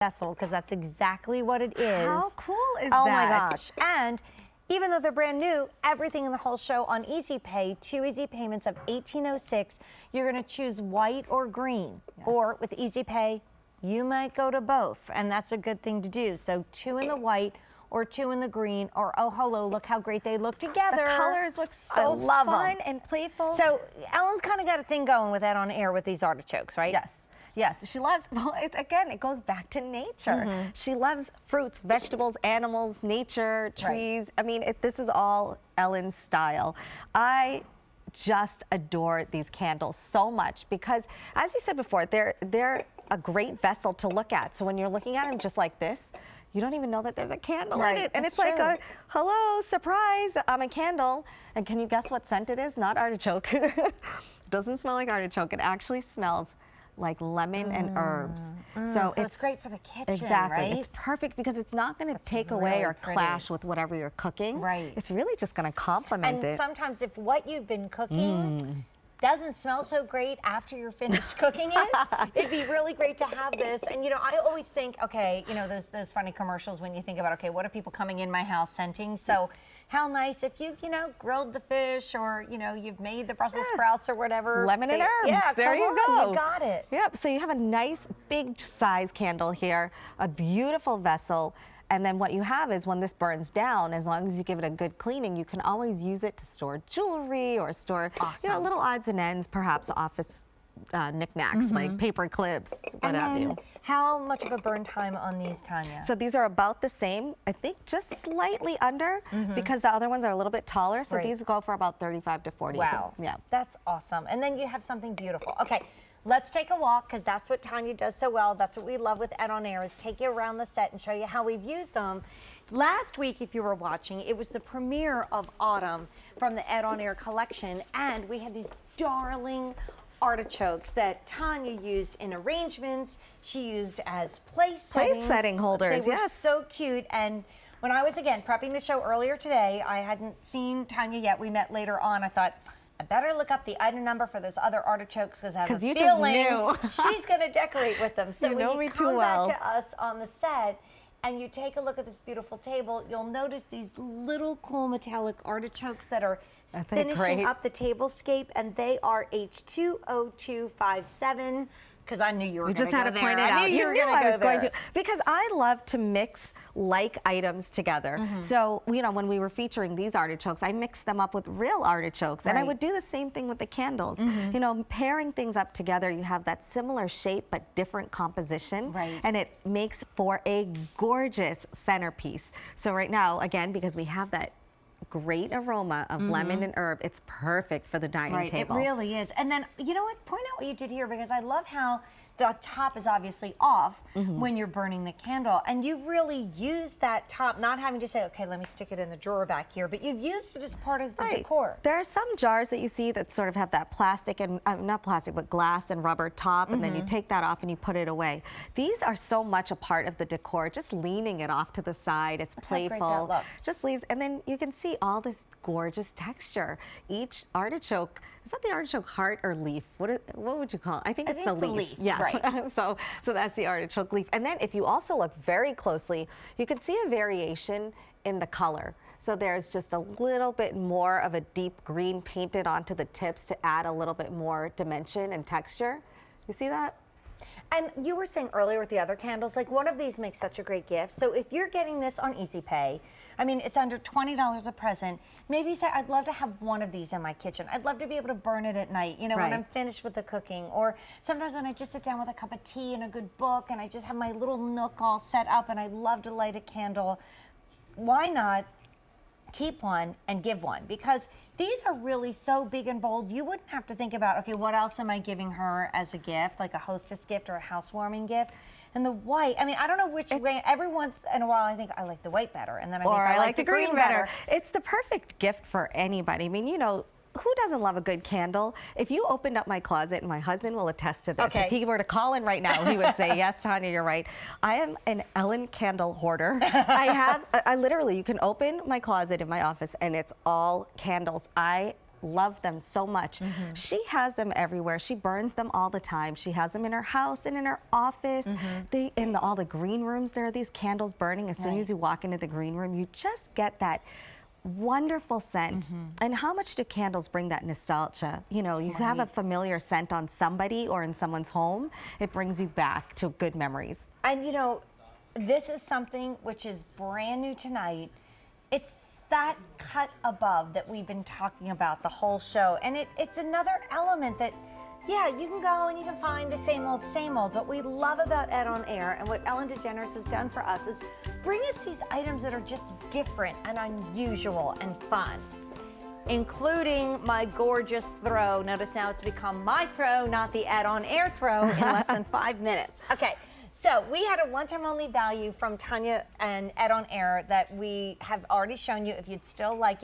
vessel, because that's exactly what it is. How cool is that? Oh that? my gosh. And even though they're brand new, everything in the whole show on Easy Pay, 2 easy payments of $18.06. You're going to choose white or green. Yes. Or with Easy Pay, you might go to both, and that's a good thing to do. So 2 in the white or 2 in the green, or oh hello, look how great they look together. The colors look so fun and playful. So Ellen's kind of got a thing going with that on air with these artichokes, right? Yes. Yes, she loves, well, again, it goes back to nature. She loves fruits, vegetables, animals, nature, trees. Right. I mean, this is all Ellen's style. I just adore these candles so much because, as you said before, they're a great vessel to look at. So when you're looking at them just like this, you don't even know that there's a candle in it. And it's like a, hello, surprise, I'm a candle. And can you guess what scent it is? Not artichoke. It doesn't smell like artichoke. It actually smells like lemon and herbs. So it's great for the kitchen, exactly. right? It's perfect because it's not going to take away or clash with whatever you're cooking. Right. It's really just going to complement it. And sometimes if what you've been cooking doesn't smell so great after you're finished cooking it, it'd be really great to have this. And you know, I always think, okay, you know, those funny commercials when you think about, okay, what are people coming in my house scenting? So how nice if you've, you know, grilled the fish or, you know, you've made the Brussels sprouts or whatever. Lemon and herbs. Yeah, there you go. You got it. Yep. So you have a nice big size candle here, a beautiful vessel. And then what you have is when this burns down, as long as you give it a good cleaning, you can always use it to store jewelry or store, you know, little odds and ends, perhaps office knickknacks like paper clips, what have you. How much of a burn time on these, Tanya? So these are about the same, I think just slightly under because the other ones are a little bit taller. So these go for about 35 to 40. Wow. Yeah. That's awesome. And then you have something beautiful. Okay. Let's take a walk because that's what Tanya does so well. That's what we love with Ed on Air is take you around the set and show you how we've used them. Last week, if you were watching, it was the premiere of Autumn from the Ed on Air collection, and we had these darling artichokes that Tanya used in arrangements. She used as place setting holders. They were so cute. And when I was again prepping the show earlier today, I hadn't seen Tanya yet. We met later on. I thought, I better look up the item number for those other artichokes because I have a feeling she's going to decorate with them. So when you come back to us on the set and you take a look at this beautiful table, you'll notice these little cool metallic artichokes that are finishing up the tablescape, and they are H20257. Because I knew you were going to go there. You just had to point it out. You knew I was going to. Because I love to mix like items together. So, you know, when we were featuring these artichokes, I mixed them up with real artichokes. And I would do the same thing with the candles. You know, pairing things up together, you have that similar shape but different composition. And it makes for a gorgeous centerpiece. So right now, again, because we have that great aroma of lemon and herb, it's perfect for the dining table. It really is. And then, you know what, point out what you did here because I love how the top is obviously off when you're burning the candle. And you've really used that top, not having to say, okay, let me stick it in the drawer back here, but you've used it as part of the decor. There are some jars that you see that sort of have that plastic and, not plastic, but glass and rubber top, and then you take that off and you put it away. These are so much a part of the decor, just leaning it off to the side. It's playful. How great that looks. Just leaves, and then you can see all this gorgeous texture. Each artichoke, is that the artichoke heart or leaf? What would you call it? I think it's the leaf. Yes. Right. so that's the artichoke leaf. And then if you also look very closely, you can see a variation in the color. So there's just a little bit more of a deep green painted onto the tips to add a little bit more dimension and texture. You see that? And you were saying earlier with the other candles, like one of these makes such a great gift. So if you're getting this on Easy Pay, I mean, it's under $20 a present. Maybe you say, I'd love to have one of these in my kitchen. I'd love to be able to burn it at night, you know, when I'm finished with the cooking. Or sometimes when I just sit down with a cup of tea and a good book and I just have my little nook all set up and I love to light a candle. Why not keep one and give one? Because these are really so big and bold, you wouldn't have to think about, okay, what else am I giving her as a gift, like a hostess gift or a housewarming gift? And the white, I mean, I don't know which way, every once in a while I think I like the white better, and then I like the green better. It's the perfect gift for anybody. I mean, you know, who doesn't love a good candle? If you opened up my closet, and my husband will attest to this, if he were to call in right now, he would say, yes, Tanya, you're right. I am an Ellen candle hoarder. I literally, you can open my closet in my office and it's all candles. I love them so much. She has them everywhere. She burns them all the time. She has them in her house and in her office. In all the green rooms, there are these candles burning. As soon as you walk into the green room, you just get that wonderful scent. And how much do candles bring that nostalgia? You know, you have a familiar scent on somebody or in someone's home, it brings you back to good memories. And you know, this is something which is brand new tonight. It's that cut above that we've been talking about the whole show. And it's another element that, yeah, you can go and you can find the same old, but what we love about Ed on Air and what Ellen DeGeneres has done for us is bring us these items that are just different and unusual and fun, including my gorgeous throw. Notice now it's become my throw, not the Ed on Air throw in less than 5 minutes. Okay, so we had a one-time only value from Tanya and Ed on Air that we have already shown you. If you'd still like it,